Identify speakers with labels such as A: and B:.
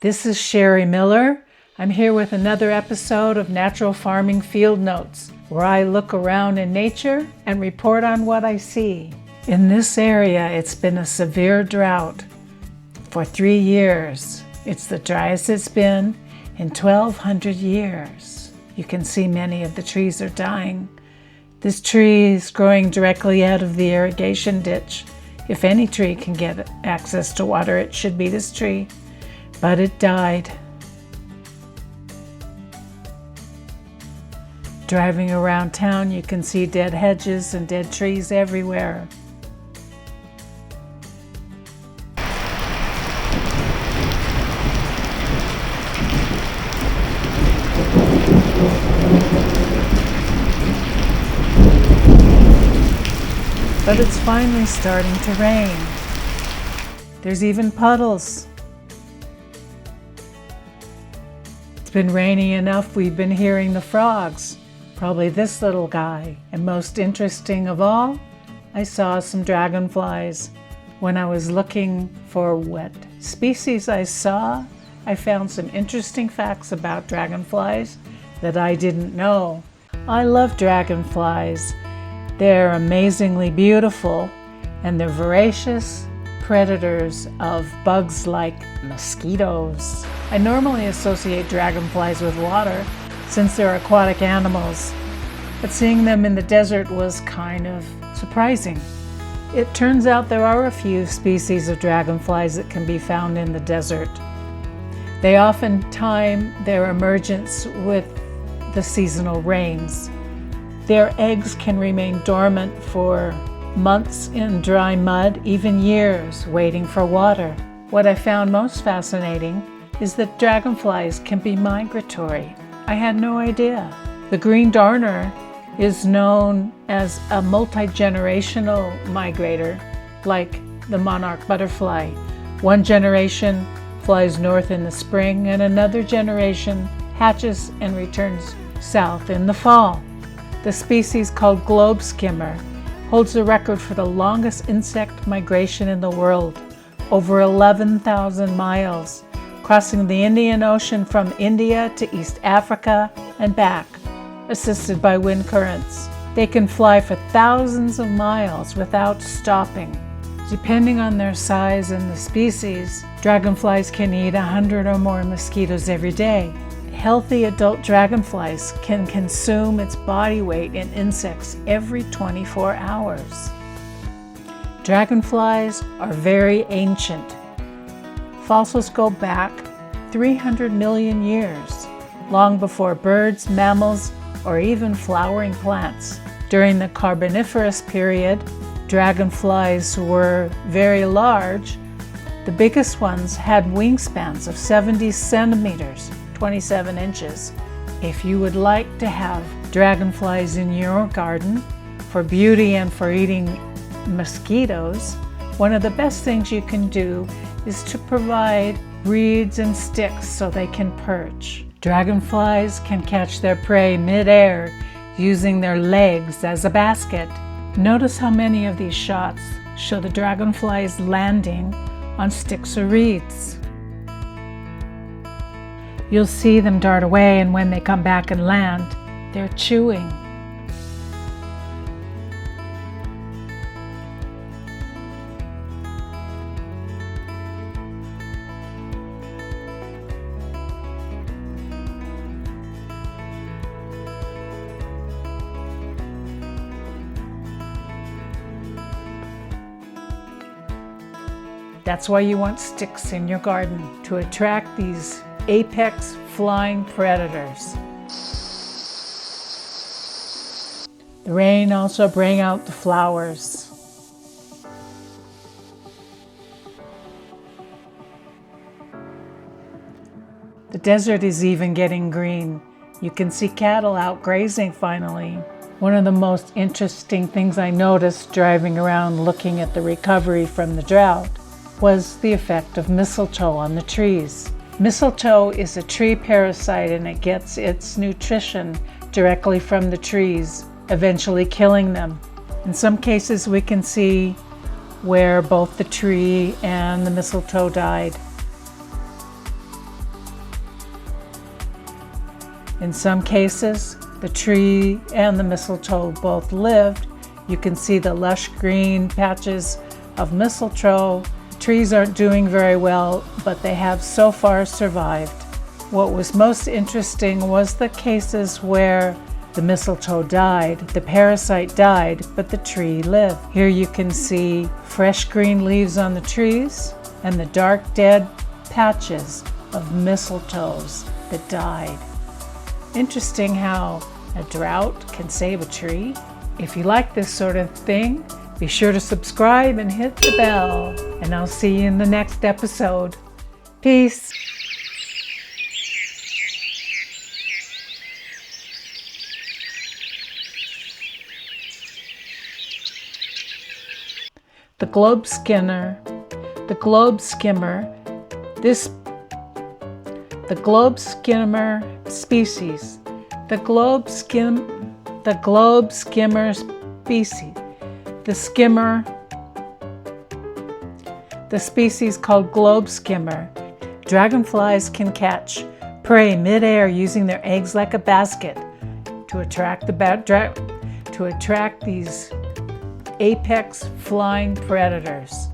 A: This is Sherry Miller. I'm here with another episode of Natural Farming Field Notes, where I look around in nature and report on what I see. In this area, it's been a severe drought for 3 years. It's the driest it's been in 1,200 years. You can see many of the trees are dying. This tree is growing directly out of the irrigation ditch. If any tree can get access to water, it should be this tree, but it died. Driving around town, you can see dead hedges and dead trees everywhere. But it's finally starting to rain. There's even puddles. It's been raining enough, we've been hearing the frogs. Probably this little guy. And most interesting of all, I saw some dragonflies. When I was looking for what species I saw, I found some interesting facts about dragonflies that I didn't know. I love dragonflies. They're amazingly beautiful, and they're voracious predators of bugs like mosquitoes. I normally associate dragonflies with water since they're aquatic animals, but seeing them in the desert was kind of surprising. It turns out there are a few species of dragonflies that can be found in the desert. They often time their emergence with the seasonal rains. Their eggs can remain dormant for months in dry mud, even years, waiting for water. What I found most fascinating is that dragonflies can be migratory. I had no idea. The green darner is known as a multi-generational migrator, like the monarch butterfly. One generation flies north in the spring, and another generation hatches and returns south in the fall. The species called globe skimmer holds the record for the longest insect migration in the world, over 11,000 miles, crossing the Indian Ocean from India to East Africa and back, assisted by wind currents. They can fly for thousands of miles without stopping. Depending on their size and the species, dragonflies can eat 100 or more mosquitoes every day. Healthy adult dragonflies can consume its body weight in insects every 24 hours. Dragonflies are very ancient. Fossils go back 300 million years, long before birds, mammals, or even flowering plants. During the Carboniferous period, dragonflies were very large. The biggest ones had wingspans of 70 centimeters, 27 inches. If you would like to have dragonflies in your garden for beauty and for eating mosquitoes, one of the best things you can do is to provide reeds and sticks so they can perch. Dragonflies can catch their prey mid-air using their legs as a basket. Notice how many of these shots show the dragonflies landing on sticks or reeds. You'll see them dart away, and when they come back and land, they're chewing. That's why you want sticks in your garden, to attract these apex flying predators. The rain also brings out the flowers. The desert is even getting green. You can see cattle out grazing finally. One of the most interesting things I noticed driving around looking at the recovery from the drought was the effect of mistletoe on the trees. Mistletoe is a tree parasite, and it gets its nutrition directly from the trees, eventually killing them. In some cases we can see where both the tree and the mistletoe died. In some cases, the tree and the mistletoe both lived. You can see the lush green patches of mistletoe. Trees aren't doing very well, but they have so far survived. What was most interesting was the cases where the mistletoe died, the parasite died, but the tree lived. Here you can see fresh green leaves on the trees and the dark dead patches of mistletoes that died. Interesting how a drought can save a tree. If you like this sort of thing, be sure to subscribe and hit the bell, and I'll see you in the next episode. Peace. The globe skimmer species. The globe skimmer species. The species called globe skimmer. Dragonflies can catch prey midair using their eggs like a basket to attract these apex flying predators.